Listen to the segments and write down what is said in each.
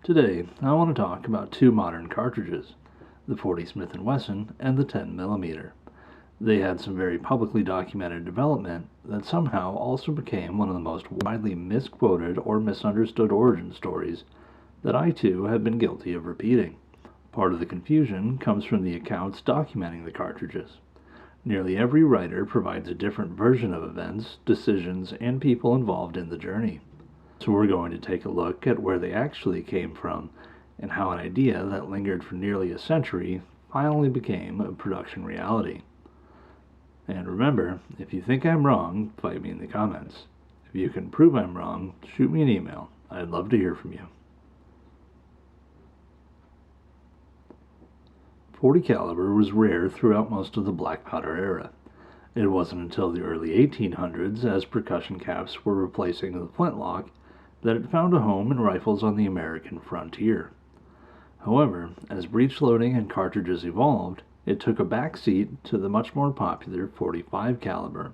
Today, I want to talk about two modern cartridges, the 40 Smith & Wesson and the 10mm. They had some very publicly documented development that somehow also became one of the most widely misquoted or misunderstood origin stories that I too have been guilty of repeating. Part of the confusion comes from the accounts documenting the cartridges. Nearly every writer provides a different version of events, decisions, and people involved in the journey. So we're going to take a look at where they actually came from and how an idea that lingered for nearly a century finally became a production reality. And remember, if you think I'm wrong, fight me in the comments. If you can prove I'm wrong, shoot me an email. I'd love to hear from you. .40 caliber was rare throughout most of the black powder era. It wasn't until the early 1800s, as percussion caps were replacing the flintlock, that it found a home in rifles on the American frontier. However, as breech loading and cartridges evolved, it took a back seat to the much more popular .45 caliber.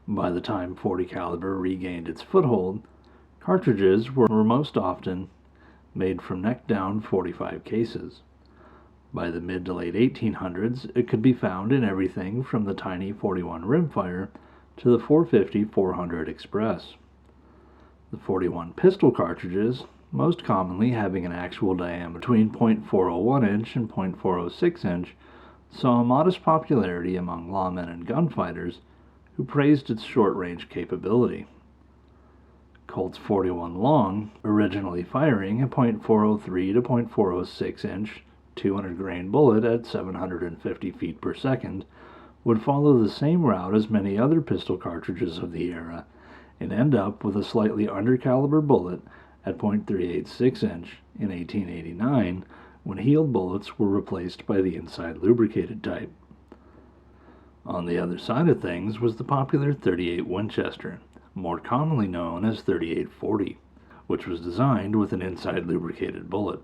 By the time .40 caliber regained its foothold, cartridges were most often made from neck-down .45 cases. By the mid to late 1800s, it could be found in everything from the tiny .41 rimfire to the .450-400 Express. The .41 pistol cartridges, most commonly having an actual diameter between .401 inch and .406 inch, saw a modest popularity among lawmen and gunfighters who praised its short-range capability. Colt's .41 long, originally firing a .403 to .406 inch 200-grain bullet at 750 feet per second, would follow the same route as many other pistol cartridges of the era and end up with a slightly under-caliber bullet at .386 inch in 1889, when heeled bullets were replaced by the inside lubricated type. On the other side of things was the popular .38 Winchester, more commonly known as .38-40, which was designed with an inside lubricated bullet.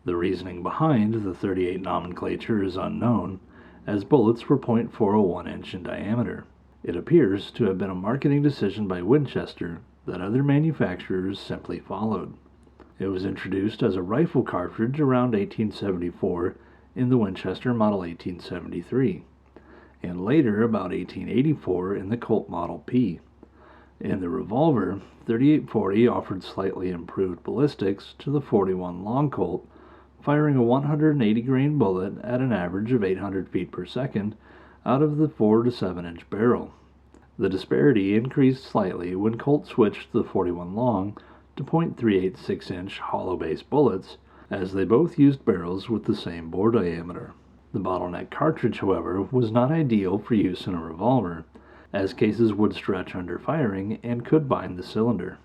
The reasoning behind the .38 nomenclature is unknown, as bullets were .401 inch in diameter. It appears to have been a marketing decision by Winchester that other manufacturers simply followed. It was introduced as a rifle cartridge around 1874 in the Winchester Model 1873, and later about 1884 in the Colt Model P. In the revolver, .38-40 offered slightly improved ballistics to the .41 Long Colt, firing a 180-grain bullet at an average of 800 feet per second out of the 4 to 7 inch barrel. The disparity increased slightly when Colt switched the .41 Long to .386 inch hollow base bullets, as they both used barrels with the same bore diameter. The bottleneck cartridge, however, was not ideal for use in a revolver, as cases would stretch under firing and could bind the cylinder.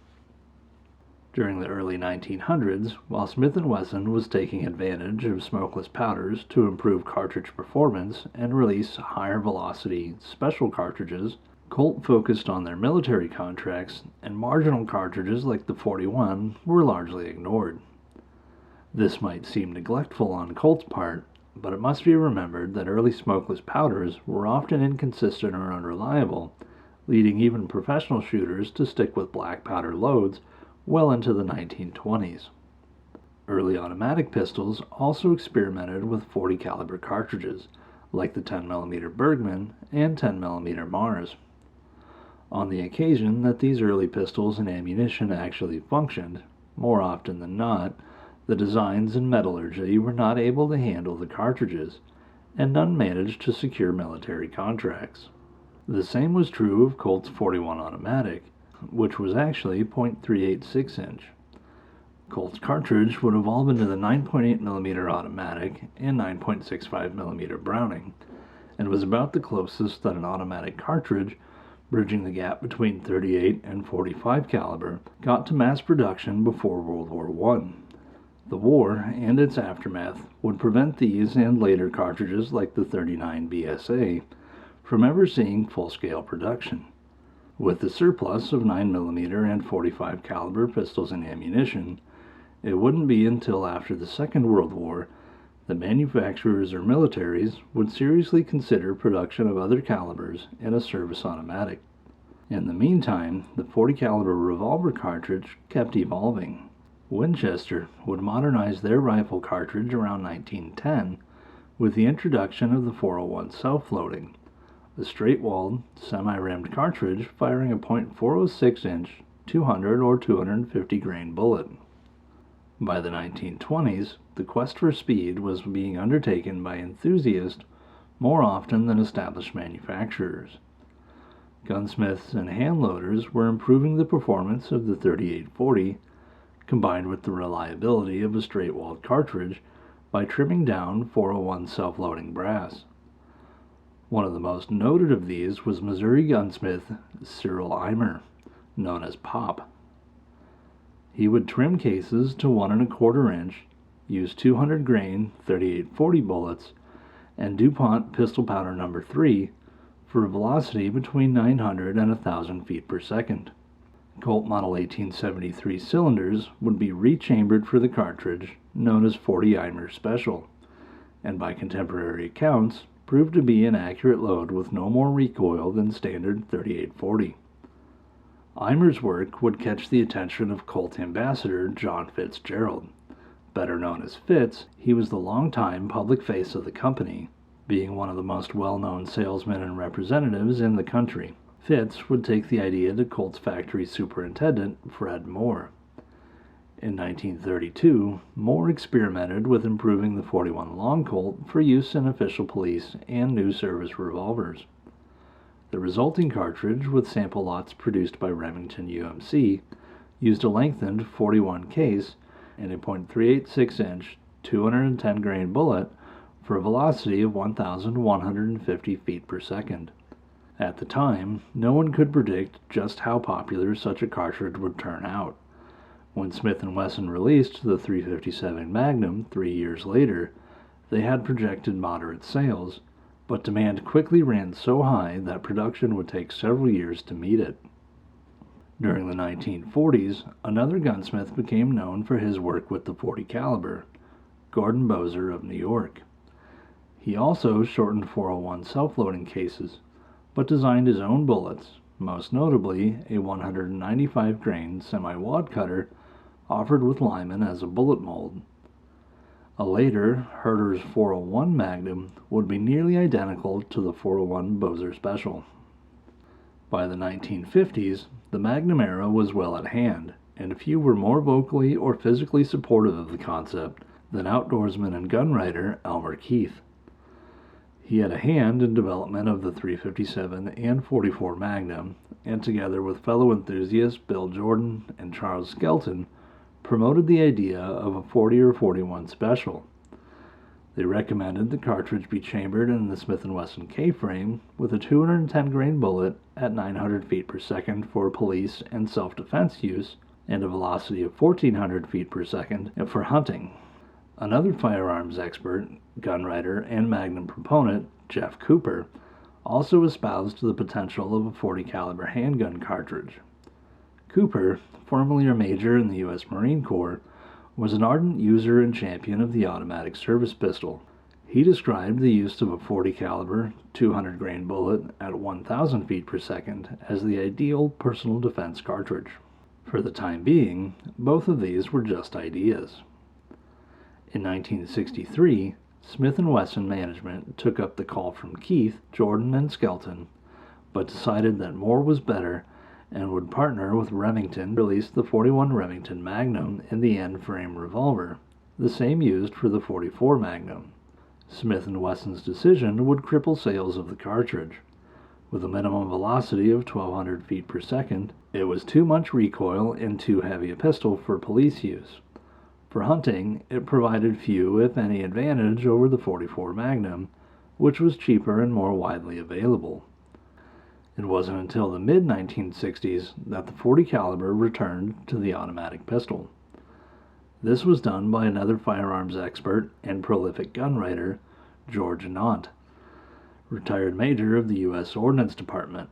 During the early 1900s, while Smith & Wesson was taking advantage of smokeless powders to improve cartridge performance and release higher velocity special cartridges, Colt focused on their military contracts, and marginal cartridges like the .41 were largely ignored. This might seem neglectful on Colt's part, but it must be remembered that early smokeless powders were often inconsistent or unreliable, leading even professional shooters to stick with black powder loads well into the 1920s. Early automatic pistols also experimented with .40 caliber cartridges, like the 10mm Bergmann and 10mm Mars. On the occasion that these early pistols and ammunition actually functioned, more often than not, the designs and metallurgy were not able to handle the cartridges, and none managed to secure military contracts. The same was true of Colt's .41 automatic, which was actually .386 inch. Colt's cartridge would evolve into the 9.8mm automatic and 9.65mm Browning, and was about the closest that an automatic cartridge, bridging the gap between .38 and .45 caliber, got to mass production before World War I. The war and its aftermath would prevent these and later cartridges like the .39 BSA from ever seeing full-scale production. With the surplus of 9mm and .45 caliber pistols and ammunition, it wouldn't be until after the Second World War that manufacturers or militaries would seriously consider production of other calibers in a service automatic. In the meantime, the .40 caliber revolver cartridge kept evolving. Winchester would modernize their rifle cartridge around 1910 with the introduction of the 401 self-loading, a straight-walled, semi-rimmed cartridge firing a .406-inch 200 or 250 grain bullet. By the 1920s, the quest for speed was being undertaken by enthusiasts more often than established manufacturers. Gunsmiths and handloaders were improving the performance of the 3840, combined with the reliability of a straight-walled cartridge, by trimming down 401 self-loading brass. One of the most noted of these was Missouri gunsmith Cyril Eimer, known as Pop. He would trim cases to 1 1/4 inch, use 200 grain 3840 bullets, and DuPont pistol powder No. 3 for a velocity between 900 and 1,000 feet per second. Colt Model 1873 cylinders would be rechambered for the cartridge, known as 40 Eimer Special, and by contemporary accounts proved to be an accurate load with no more recoil than standard 3840. Eimer's work would catch the attention of Colt ambassador John Fitzgerald. Better known as Fitz, he was the longtime public face of the company, being one of the most well-known salesmen and representatives in the country. Fitz would take the idea to Colt's factory superintendent, Fred Moore. In 1932, Moore experimented with improving the 41 Long Colt for use in official police and new service revolvers. The resulting cartridge, with sample lots produced by Remington UMC, used a lengthened 41 case and a .386-inch 210 grain bullet for a velocity of 1,150 feet per second. At the time, no one could predict just how popular such a cartridge would turn out. When Smith & Wesson released the .357 Magnum 3 years later, they had projected moderate sales, but demand quickly ran so high that production would take several years to meet it. During the 1940s, another gunsmith became known for his work with the .40 caliber, Gordon Bozer of New York. He also shortened 401 self-loading cases, but designed his own bullets, most notably a 195 grain semi-wad cutter offered with Lyman as a bullet mold. A later Herter's 401 Magnum would be nearly identical to the 401 Bozer Special. By the 1950s, the Magnum era was well at hand, and few were more vocally or physically supportive of the concept than outdoorsman and gun writer Elmer Keith. He had a hand in development of the .357 and .44 Magnum, and together with fellow enthusiasts Bill Jordan and Charles Skelton, promoted the idea of a 40 or 41 Special. They recommended the cartridge be chambered in the Smith & Wesson K-frame with a 210 grain bullet at 900 feet per second for police and self-defense use, and a velocity of 1,400 feet per second for hunting. Another firearms expert, gunwriter, and Magnum proponent, Jeff Cooper, also espoused the potential of a .40 caliber handgun cartridge. Cooper, formerly a major in the U.S. Marine Corps, was an ardent user and champion of the automatic service pistol. He described the use of a .40 caliber 200 grain bullet at 1,000 feet per second as the ideal personal defense cartridge. For the time being, both of these were just ideas. In 1963, Smith & Wesson management took up the call from Keith, Jordan, and Skelton, but decided that more was better and would partner with Remington to release the .41 Remington Magnum in the end-frame revolver, the same used for the .44 Magnum. Smith & Wesson's decision would cripple sales of the cartridge. With a minimum velocity of 1,200 feet per second, it was too much recoil and too heavy a pistol for police use. For hunting, it provided few, if any, advantage over the .44 Magnum, which was cheaper and more widely available. It wasn't until the mid-1960s that the .40 caliber returned to the automatic pistol. This was done by another firearms expert and prolific gunwriter, George Nant, retired major of the U.S. Ordnance Department.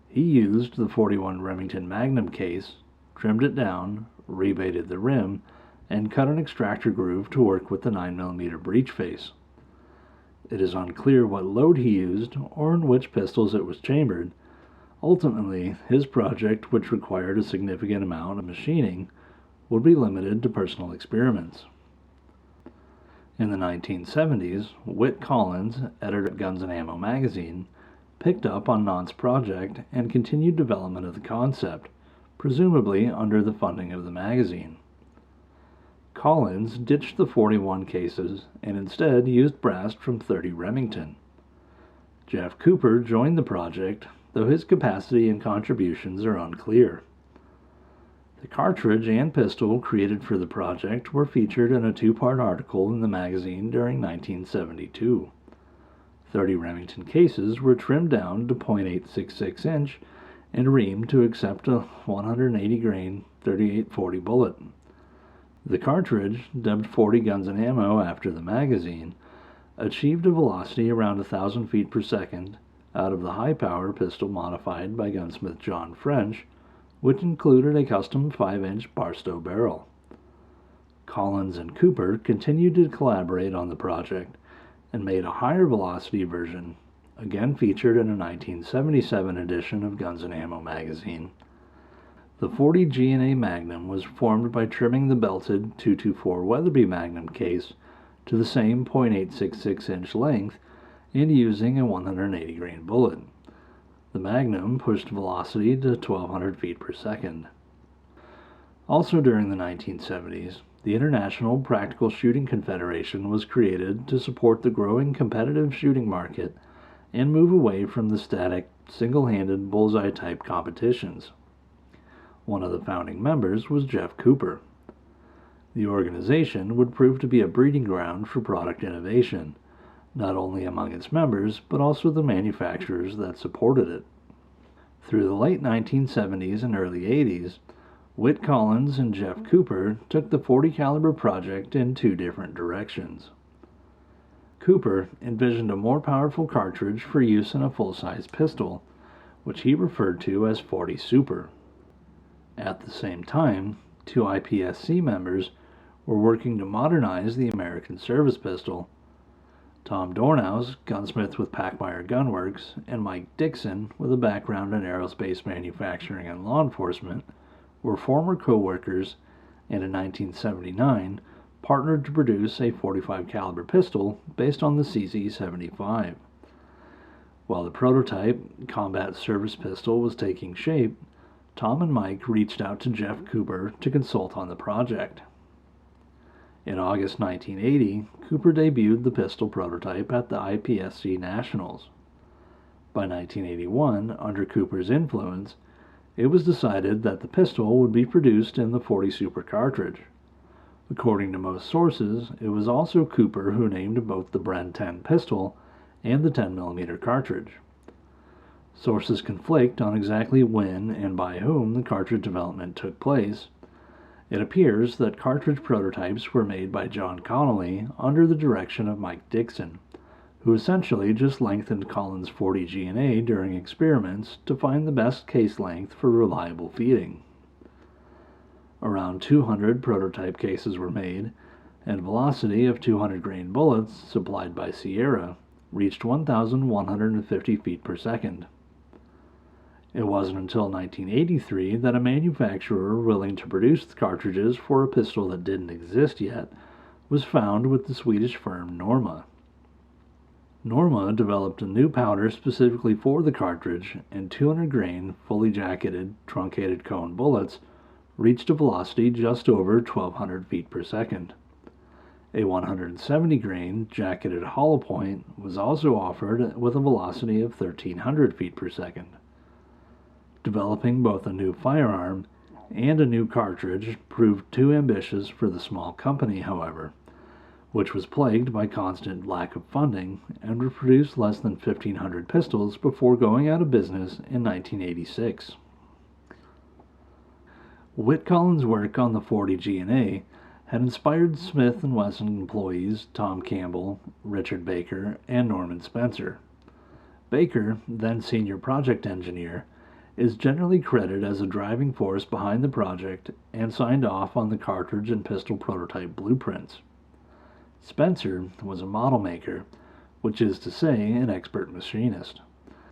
He used the .41 Remington Magnum case, trimmed it down, rebaited the rim, and cut an extractor groove to work with the 9mm breech face. It is unclear what load he used or in which pistols it was chambered. Ultimately, his project, which required a significant amount of machining, would be limited to personal experiments. In the 1970s, Whit Collins, editor of Guns and Ammo magazine, picked up on Nant's project and continued development of the concept, presumably under the funding of the magazine. Collins ditched the 41 cases and instead used brass from .30 Remington. Jeff Cooper joined the project, though his capacity and contributions are unclear. The cartridge and pistol created for the project were featured in a two-part article in the magazine during 1972. .30 Remington cases were trimmed down to .866 inch and reamed to accept a 180 grain 3840 bullet. The cartridge, dubbed 40 Guns and Ammo after the magazine, achieved a velocity around 1,000 feet per second out of the high-power pistol modified by gunsmith John French, which included a custom 5-inch Barstow barrel. Collins and Cooper continued to collaborate on the project and made a higher velocity version, again featured in a 1977 edition of Guns and Ammo magazine. The 40 G&A Magnum was formed by trimming the belted 224 Weatherby Magnum case to the same .866 inch length and using a 180 grain bullet. The Magnum pushed velocity to 1,200 feet per second. Also during the 1970s, the International Practical Shooting Confederation was created to support the growing competitive shooting market and move away from the static, single-handed bullseye-type competitions. One of the founding members was Jeff Cooper. The organization would prove to be a breeding ground for product innovation, not only among its members, but also the manufacturers that supported it. Through the late 1970s and early 80s, Whit Collins and Jeff Cooper took the .40 caliber project in two different directions. Cooper envisioned a more powerful cartridge for use in a full-size pistol, which he referred to as .40 Super. At the same time, two IPSC members were working to modernize the American service pistol. Tom Dornhaus, gunsmith with Packmeyer Gunworks, and Mike Dixon, with a background in aerospace manufacturing and law enforcement, were former co-workers and in 1979 partnered to produce a .45 caliber pistol based on the CZ-75. While the prototype combat service pistol was taking shape, Tom and Mike reached out to Jeff Cooper to consult on the project. In August 1980, Cooper debuted the pistol prototype at the IPSC Nationals. By 1981, under Cooper's influence, it was decided that the pistol would be produced in the .40 Super cartridge. According to most sources, it was also Cooper who named both the Bren 10 pistol and the 10mm cartridge. Sources conflict on exactly when and by whom the cartridge development took place. It appears that cartridge prototypes were made by John Connolly under the direction of Mike Dixon, who essentially just lengthened Collins' .40 G&A during experiments to find the best case length for reliable feeding. Around 200 prototype cases were made, and velocity of 200 grain bullets supplied by Sierra reached 1,150 feet per second. It wasn't until 1983 that a manufacturer willing to produce the cartridges for a pistol that didn't exist yet was found with the Swedish firm Norma. Norma developed a new powder specifically for the cartridge, and 200 grain, fully jacketed, truncated cone bullets reached a velocity just over 1,200 feet per second. A 170 grain, jacketed hollow point was also offered with a velocity of 1,300 feet per second. Developing both a new firearm and a new cartridge proved too ambitious for the small company, however, which was plagued by constant lack of funding and would produce less than 1,500 pistols before going out of business in 1986. Whit Collins' work on the .40 G&A had inspired Smith & Wesson employees Tom Campbell, Richard Baker, and Norman Spencer. Baker, then senior project engineer, is generally credited as a driving force behind the project and signed off on the cartridge and pistol prototype blueprints. Spencer was a model maker, which is to say an expert machinist,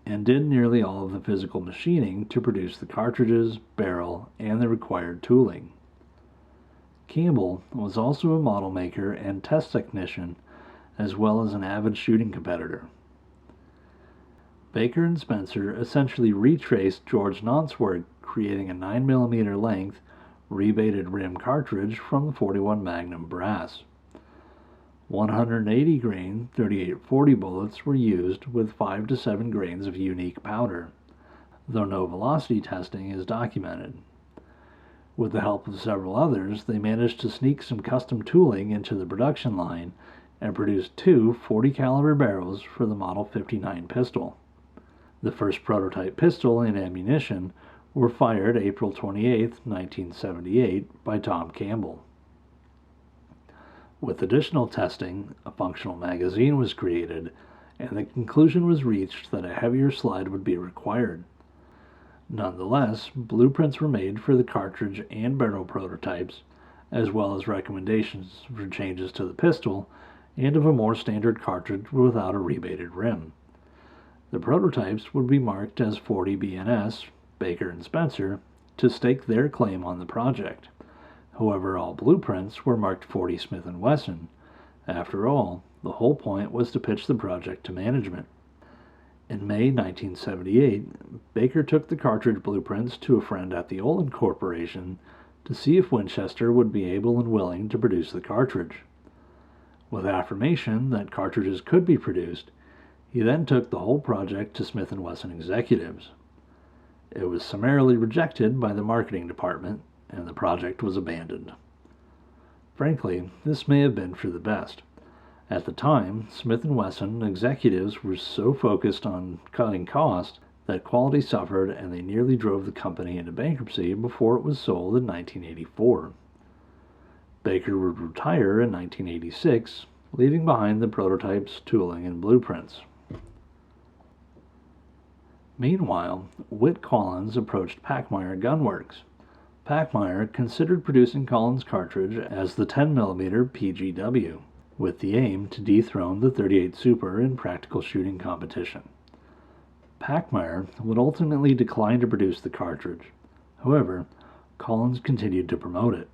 and did nearly all of the physical machining to produce the cartridges, barrel, and the required tooling. Campbell was also a model maker and test technician, as well as an avid shooting competitor. Baker and Spencer essentially retraced George Naught's work, creating a 9mm length, rebated rim cartridge from the 41 Magnum brass. 180 grain 3840 bullets were used with 5 to 7 grains of unique powder, though no velocity testing is documented. With the help of several others, they managed to sneak some custom tooling into the production line and produced two 40 caliber barrels for the Model 59 pistol. The first prototype pistol and ammunition were fired April 28, 1978 by Tom Campbell. With additional testing, a functional magazine was created, and the conclusion was reached that a heavier slide would be required. Nonetheless, blueprints were made for the cartridge and barrel prototypes, as well as recommendations for changes to the pistol and of a more standard cartridge without a rebated rim. The prototypes would be marked as 40 BNS, Baker and Spencer, to stake their claim on the project. However, all blueprints were marked 40 Smith & Wesson. After all, the whole point was to pitch the project to management. In May 1978, Baker took the cartridge blueprints to a friend at the Olin Corporation to see if Winchester would be able and willing to produce the cartridge. With affirmation that cartridges could be produced, he then took the whole project to Smith & Wesson executives. It was summarily rejected by the marketing department, and the project was abandoned. Frankly, this may have been for the best. At the time, Smith & Wesson executives were so focused on cutting costs that quality suffered, and they nearly drove the company into bankruptcy before it was sold in 1984. Baker would retire in 1986, leaving behind the prototypes, tooling, and blueprints. Meanwhile, Whit Collins approached Pachmayr Gunworks. Pachmayr considered producing Collins' cartridge as the 10mm PGW, with the aim to dethrone the .38 Super in practical shooting competition. Pachmayr would ultimately decline to produce the cartridge. However, Collins continued to promote it.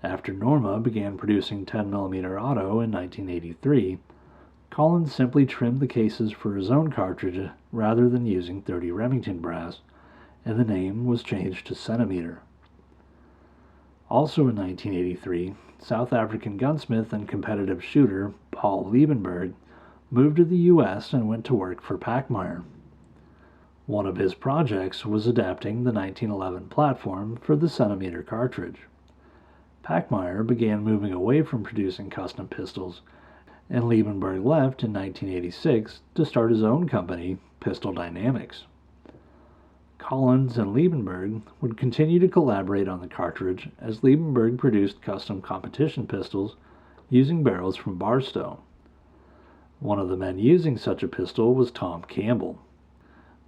After Norma began producing 10mm auto in 1983, Collins simply trimmed the cases for his own cartridge rather than using 30 Remington brass, and the name was changed to Centimeter. Also in 1983, South African gunsmith and competitive shooter Paul Liebenberg moved to the U.S. and went to work for Pachmayr. One of his projects was adapting the 1911 platform for the Centimeter cartridge. Pachmayr began moving away from producing custom pistols, and Liebenberg left in 1986 to start his own company, Pistol Dynamics. Collins and Liebenberg would continue to collaborate on the cartridge as Liebenberg produced custom competition pistols using barrels from Barstow. One of the men using such a pistol was Tom Campbell.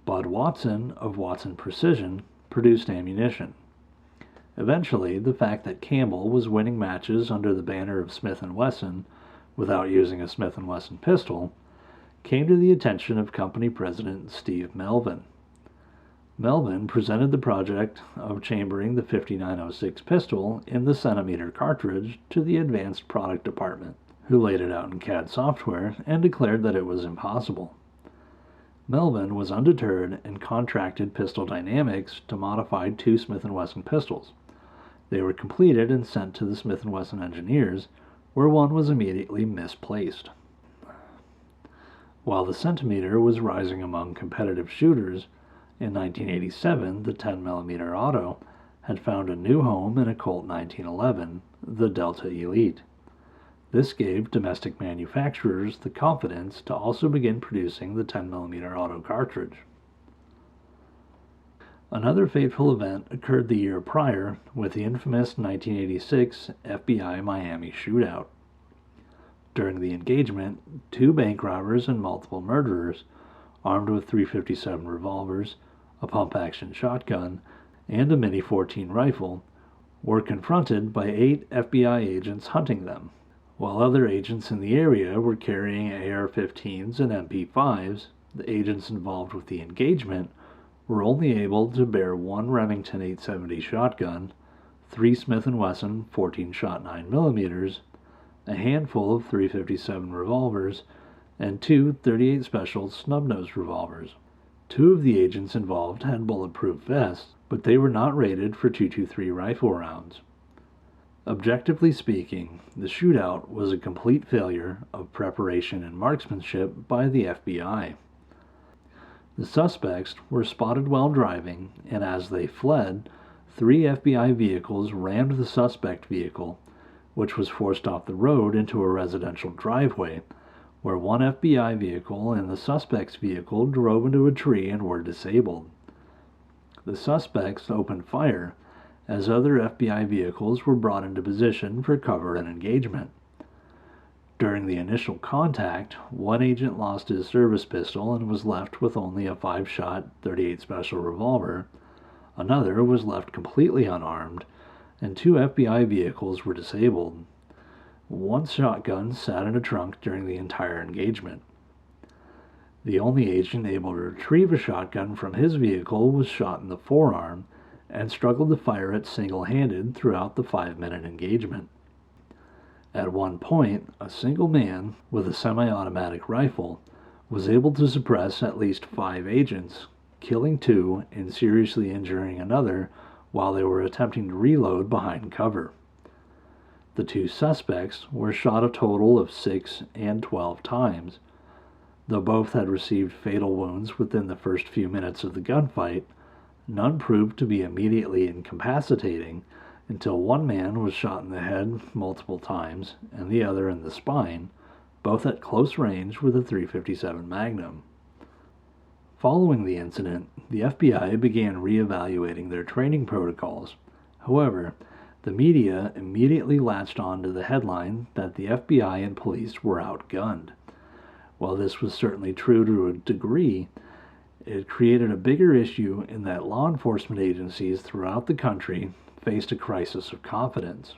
Bud Watson of Watson Precision produced ammunition. Eventually, the fact that Campbell was winning matches under the banner of Smith & Wesson without using a Smith & Wesson pistol came to the attention of company president Steve Melvin. Melvin presented the project of chambering the 5906 pistol in the Centimeter cartridge to the advanced product department, who laid it out in CAD software and declared that it was impossible. Melvin was undeterred and contracted Pistol Dynamics to modify two Smith & Wesson pistols. They were completed and sent to the Smith & Wesson engineers, where one was immediately misplaced. While the Centimeter was rising among competitive shooters, in 1987 the 10mm auto had found a new home in a Colt 1911, the Delta Elite. This gave domestic manufacturers the confidence to also begin producing the 10mm auto cartridge. Another fateful event occurred the year prior with the infamous 1986 FBI Miami shootout. During the engagement, two bank robbers and multiple murderers, armed with .357 revolvers, a pump-action shotgun, and a Mini-14 rifle, were confronted by 8 FBI agents hunting them. While other agents in the area were carrying AR-15s and MP5s, the agents involved with the engagement were only able to bear one Remington 870 shotgun, 3 Smith & Wesson 14-shot 9mm, a handful of .357 revolvers, and 2 .38 Special snub-nosed revolvers. 2 of the agents involved had bulletproof vests, but they were not rated for .223 rifle rounds. Objectively speaking, the shootout was a complete failure of preparation and marksmanship by the FBI. The suspects were spotted while driving, and as they fled, 3 FBI vehicles rammed the suspect vehicle, which was forced off the road into a residential driveway, where 1 FBI vehicle and the suspect's vehicle drove into a tree and were disabled. The suspects opened fire as other FBI vehicles were brought into position for cover and engagement. During the initial contact, 1 agent lost his service pistol and was left with only a 5-shot .38 Special revolver. Another was left completely unarmed, and 2 FBI vehicles were disabled. 1 shotgun sat in a trunk during the entire engagement. The only agent able to retrieve a shotgun from his vehicle was shot in the forearm and struggled to fire it single-handed throughout the 5-minute engagement. At one point, a single man with a semi-automatic rifle was able to suppress at least 5 agents, killing 2 and seriously injuring another while they were attempting to reload behind cover. The 2 suspects were shot a total of 6 and 12 times. Though both had received fatal wounds within the first few minutes of the gunfight, none proved to be immediately incapacitating until 1 man was shot in the head multiple times and the other in the spine, both at close range with a .357 Magnum. Following the incident, the FBI began reevaluating their training protocols. However, the media immediately latched on to the headline that the FBI and police were outgunned. While this was certainly true to a degree, it created a bigger issue in that law enforcement agencies throughout the country faced a crisis of confidence.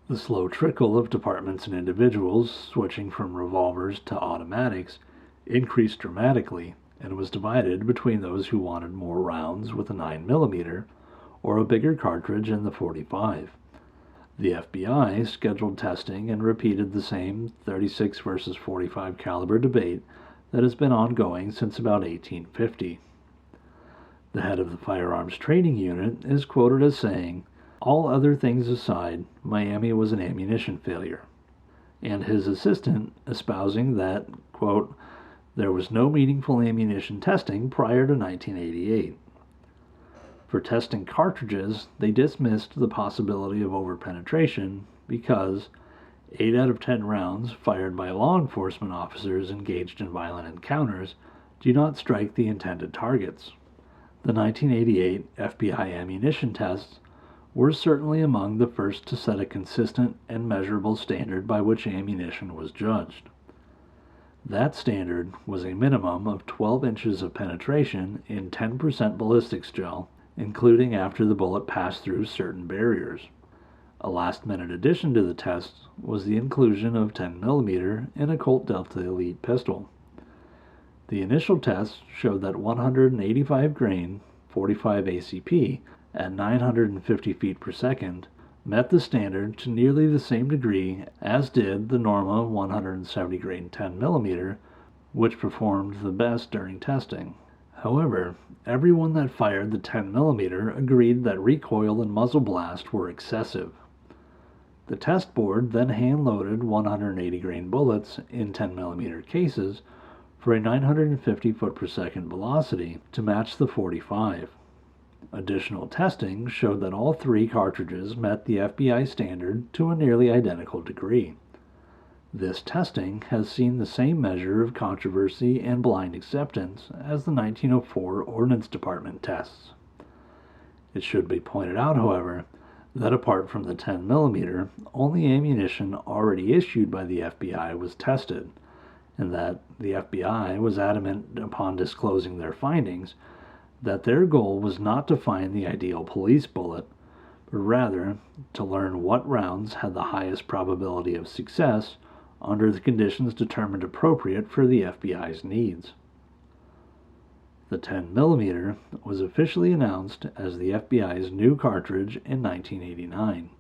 The slow trickle of departments and individuals switching from revolvers to automatics increased dramatically and was divided between those who wanted more rounds with a 9mm or a bigger cartridge in the .45. The FBI scheduled testing and repeated the same 36 versus .45 caliber debate that has been ongoing since about 1850. The head of the firearms training unit is quoted as saying, "All other things aside, Miami was an ammunition failure," and his assistant espousing that, quote, "there was no meaningful ammunition testing prior to 1988. For testing cartridges, they dismissed the possibility of overpenetration because 8 out of 10 rounds fired by law enforcement officers engaged in violent encounters do not strike the intended targets." The 1988 FBI ammunition tests were certainly among the first to set a consistent and measurable standard by which ammunition was judged. That standard was a minimum of 12 inches of penetration in 10% ballistics gel, including after the bullet passed through certain barriers. A last-minute addition to the tests was the inclusion of 10mm in a Colt Delta Elite pistol. The initial tests showed that 185 grain 45 ACP at 950 feet per second met the standard to nearly the same degree as did the Norma 170 grain 10mm, which performed the best during testing. However, everyone that fired the 10mm agreed that recoil and muzzle blast were excessive. The test board then hand-loaded 180 grain bullets in 10mm cases for a 950 foot per second velocity to match the .45. Additional testing showed that all 3 cartridges met the FBI standard to a nearly identical degree. This testing has seen the same measure of controversy and blind acceptance as the 1904 Ordnance Department tests. It should be pointed out, however, that apart from the 10mm, only ammunition already issued by the FBI was tested, and that the FBI was adamant upon disclosing their findings that their goal was not to find the ideal police bullet, but rather to learn what rounds had the highest probability of success under the conditions determined appropriate for the FBI's needs. The 10mm was officially announced as the FBI's new cartridge in 1989.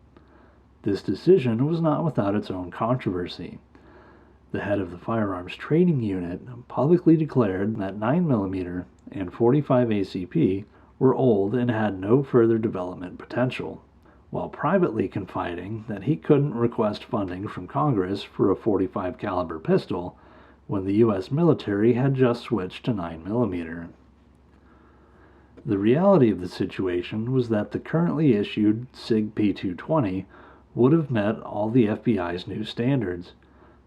This decision was not without its own controversy. The head of the Firearms Training Unit publicly declared that 9mm and .45 ACP were old and had no further development potential, while privately confiding that he couldn't request funding from Congress for a .45 caliber pistol when the U.S. military had just switched to 9mm. The reality of the situation was that the currently issued SIG P220 would have met all the FBI's new standards,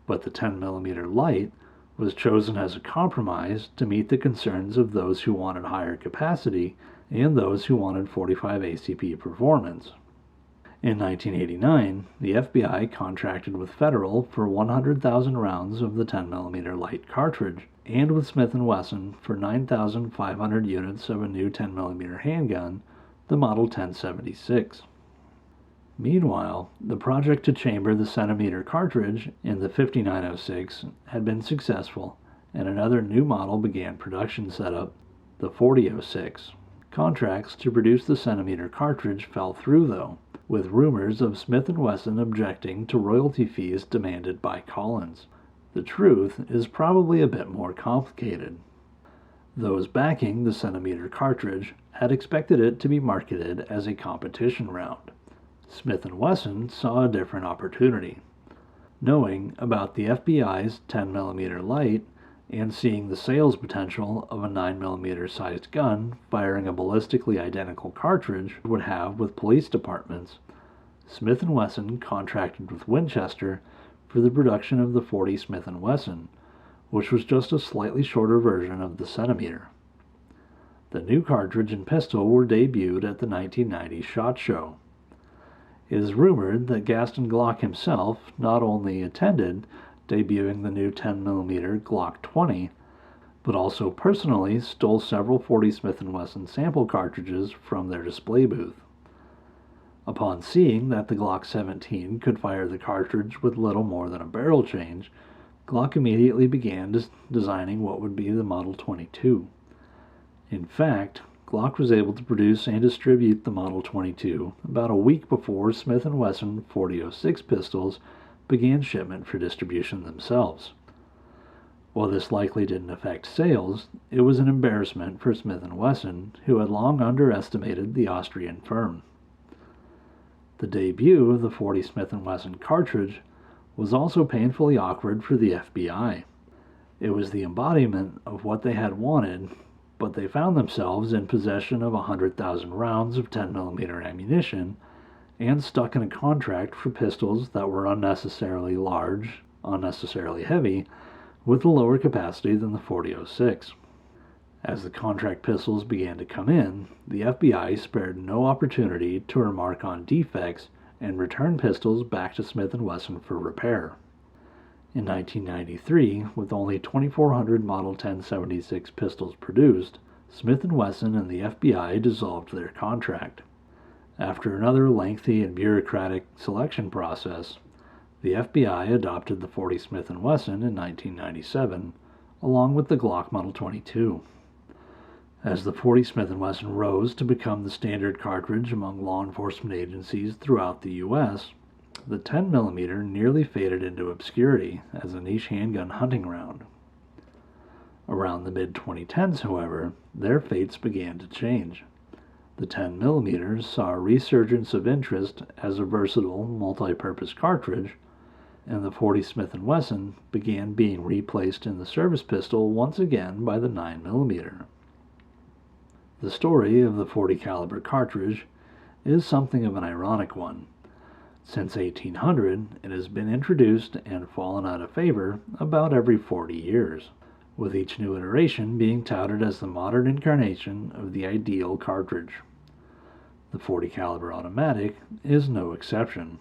but the 10mm light was chosen as a compromise to meet the concerns of those who wanted higher capacity and those who wanted .45 ACP performance. In 1989, the FBI contracted with Federal for 100,000 rounds of the 10mm light cartridge, and with Smith & Wesson for 9,500 units of a new 10mm handgun, the Model 1076. Meanwhile, the project to chamber the centimeter cartridge in the 5906 had been successful, and another new model began production setup, the 4006. Contracts to produce the centimeter cartridge fell through, though, with rumors of Smith & Wesson objecting to royalty fees demanded by Collins. The truth is probably a bit more complicated. Those backing the centimeter cartridge had expected it to be marketed as a competition round. Smith & Wesson saw a different opportunity. Knowing about the FBI's 10mm light and seeing the sales potential of a 9mm sized gun firing a ballistically identical cartridge would have with police departments, Smith & Wesson contracted with Winchester for the production of the 40 Smith & Wesson, which was just a slightly shorter version of the centimeter. The new cartridge and pistol were debuted at the 1990 SHOT Show. It is rumored that Gaston Glock himself not only attended, debuting the new 10mm Glock 20, but also personally stole several 40 Smith & Wesson sample cartridges from their display booth. Upon seeing that the Glock 17 could fire the cartridge with little more than a barrel change, Glock immediately began designing what would be the Model 22. In fact, Glock was able to produce and distribute the Model 22 about a week before Smith & Wesson 4006 pistols began shipment for distribution themselves. While this likely didn't affect sales, it was an embarrassment for Smith & Wesson, who had long underestimated the Austrian firm. The debut of the 40 Smith & Wesson cartridge was also painfully awkward for the FBI. It was the embodiment of what they had wanted, but they found themselves in possession of 100,000 rounds of 10mm ammunition and stuck in a contract for pistols that were unnecessarily large, unnecessarily heavy, with a lower capacity than the 4006. As the contract pistols began to come in, the FBI spared no opportunity to remark on defects and return pistols back to Smith & Wesson for repair. In 1993, with only 2,400 Model 1076 pistols produced, Smith & Wesson and the FBI dissolved their contract. After another lengthy and bureaucratic selection process, the FBI adopted the 40 Smith & Wesson in 1997, along with the Glock Model 22. As the 40 Smith & Wesson rose to become the standard cartridge among law enforcement agencies throughout the U.S., the 10mm nearly faded into obscurity as a niche handgun hunting round. Around the mid-2010s, however, their fates began to change. The 10mm saw a resurgence of interest as a versatile, multi-purpose cartridge, and the 40 Smith & Wesson began being replaced in the service pistol once again by the 9mm. The story of the 40 caliber cartridge is something of an ironic one. Since 1800, it has been introduced and fallen out of favor about every 40 years, with each new iteration being touted as the modern incarnation of the ideal cartridge. The 40 caliber automatic is no exception.